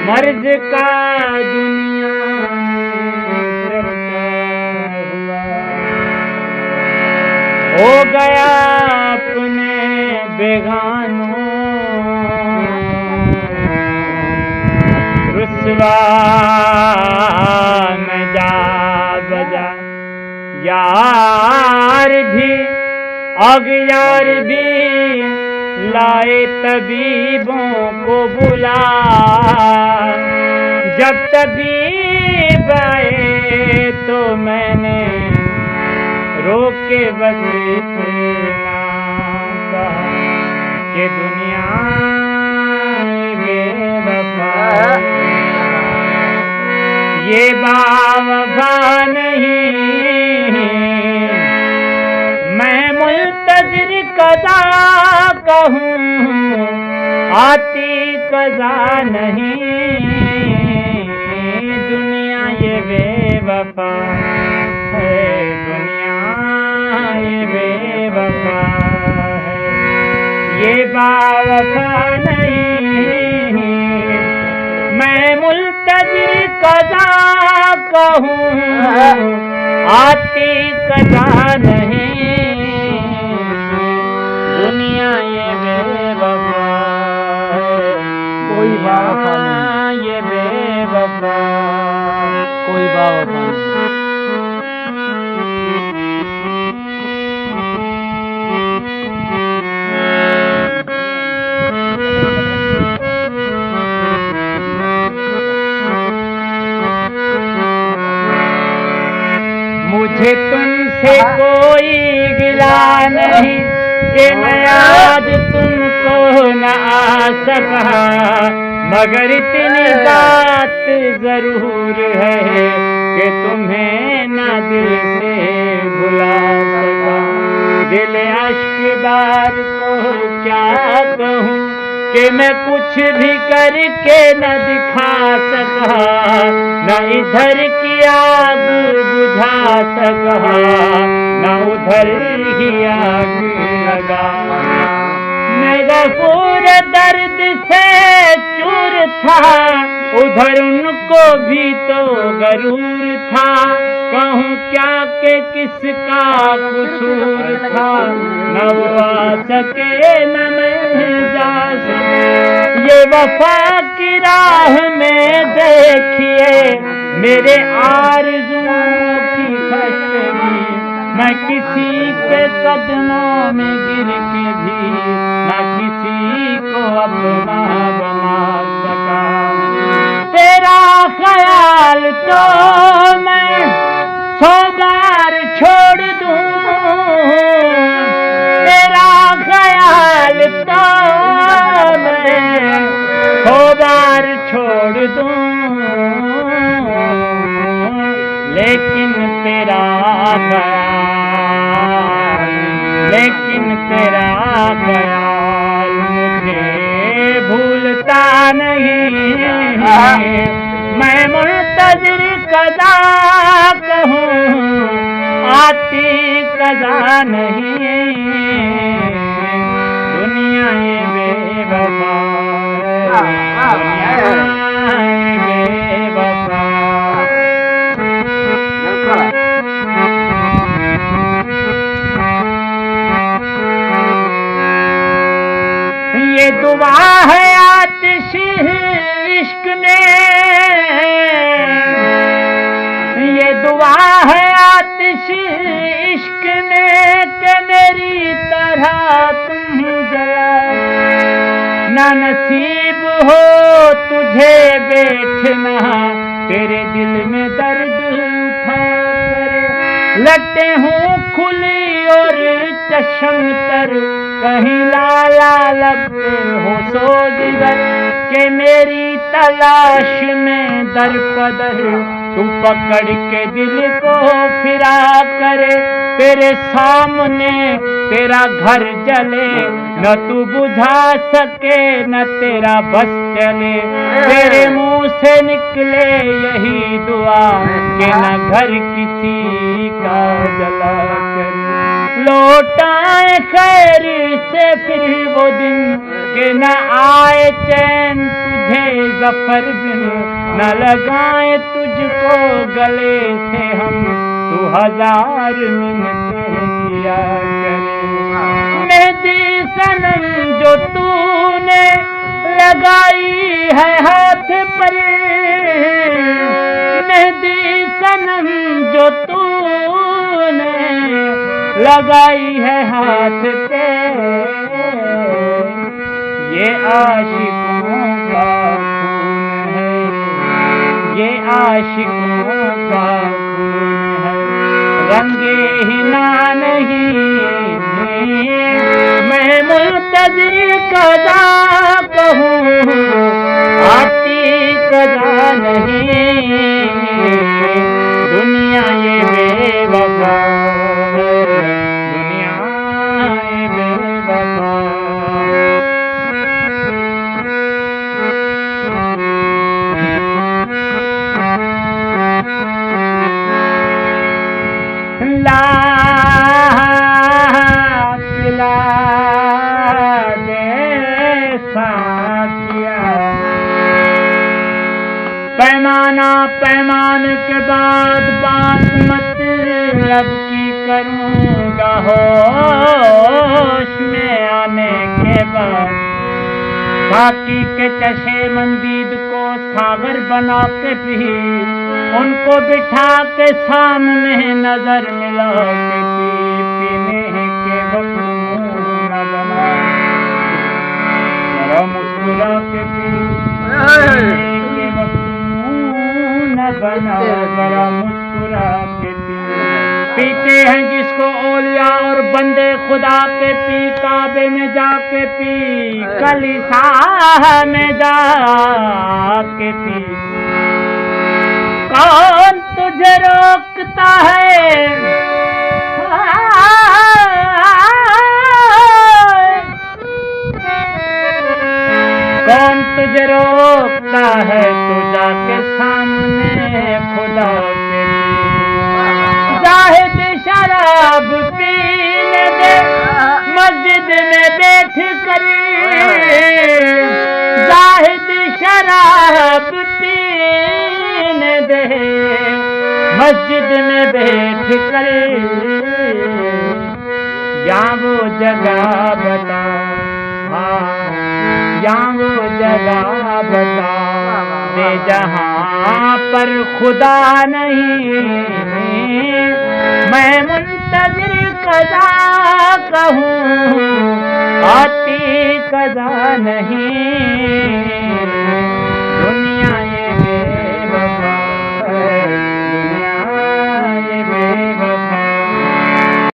मर्ज का दुनिया चर्चा हुआ, हो गया अपने बेगानों रुसवा में जा बजा। यार भी अगयार भी लाए तबीबों को बुला, जब तबीब आए तो मैंने रोके बस इतना कहा कि दुनिया बेवफा, ये बावफा नहीं, मैं मुल्तज़िर कदा कहूँ आती कदा नहीं। दुनिया ये बेवफा है, दुनिया ये बेवफा है, ये बावफा नहीं, मैं मुल्तज़िर कदा कहूँ आती कदा नहीं। दुनिया ये बेवफा है, कोई बावफा नहीं, ये बेवफा, कोई बावफा नहीं। मुझे तुमसे कोई गिला नहीं कि मैं आज तुमको न आ सका, मगर इतनी बात जरूर है कि तुम्हें न दिल से भुला सका। दिल अश्कबार को क्या कहूँ कि मैं कुछ भी करके न दिखा सका, न इधर की आग बुझा सका, न उधर ही आग लगा। मेरा पूरा दर्द से चूर था, उधर उनको भी तो गरूर था। कहूँ क्या कि किसका कसूर था, न वो आ सके न मैं जा सके। ये वफा की राह में देखिए मेरे आरज़ुओं की खस्ती, मैं किसी के कदमों में गिर के भी न किसी को अपना बना सका। तेरा ख्याल तो मैं 100 बार छोड़ दूं, तेरा ख्याल तो मैं 100 बार छोड़ दूं, लेकिन तेरा ख्याल मुझे भूलता नहीं। मैं मुल्तज़िर कदा कहूँ आती कदा नहीं। दुनिया ये बेवफा है, दुनिया ये बेवफा। ये दुआ है आतिश इश्क ने, ये दुआ है आतिश इश्क ने कि मेरी तरह तुम जला। ना नसीब हो तुझे बैठना तेरे दिल में दर्द उठा कर, लटे हूँ खुली और चश्म तर, कहीं लाला लगते हो सोदिगर के मेरी तलाश में दर पदर। तू पकड़ के दिल को फिरा करे, तेरे सामने तेरा घर जले, न तू बुझा सके न तेरा बस चले। तेरे मुंह से निकले यही दुआ कि न घर किसी का जला करे। लौटाए खैर से फिर वो दिन के न आए चैन तुझे जफर बिन, न लगाए तुझको गले से हम तू हजार मिन्नतें किया करे। मेहंदी सनम जो तूने लगाई है हाथ पर, मेहंदी सनम जो तूने लगाई है हाथ पे, ये आशिकों का खून है, ये आशिकों का खून है। रंगे हिना नहीं मैं मुल्तज़िर कदा कहूँ, आती कदा नहीं दुनिया ये बेवफा है, दुनिया ये बेवफा। ला पिला दे साथिया, पैमाना पैमान के बाद बात मतलब की करूँगा होश में आने के बाद। बाकी के चशे मंदीद को सागर बना के पी, उनको बिठा के सामने नजर मिला के पी, पीने के वक्त मुंह न बना, जरा मुस्कुरा के पी, पीने के वक्त मुंह न बना, जरा मुस्कुरा के पी। पीते हैं जिसको औलिया और बंदे खुदा के पी, काबे में जाके पी, कलीसा में जाके पी। कौन तुझे रोकता है, कौन तुझे रोकता है, तू जाके सामने खुदा के पी। जाहिद शराब पीने दे मस्जिद में बैठ कर, जाहिद शराब पीने दे मस्जिद में बैठ कर, या वो जगह बता, या वो जगह बता दे जहाँ पर खुदा नहीं। मैं मुंतज़िर कदा कहूँ, आती कदा नहीं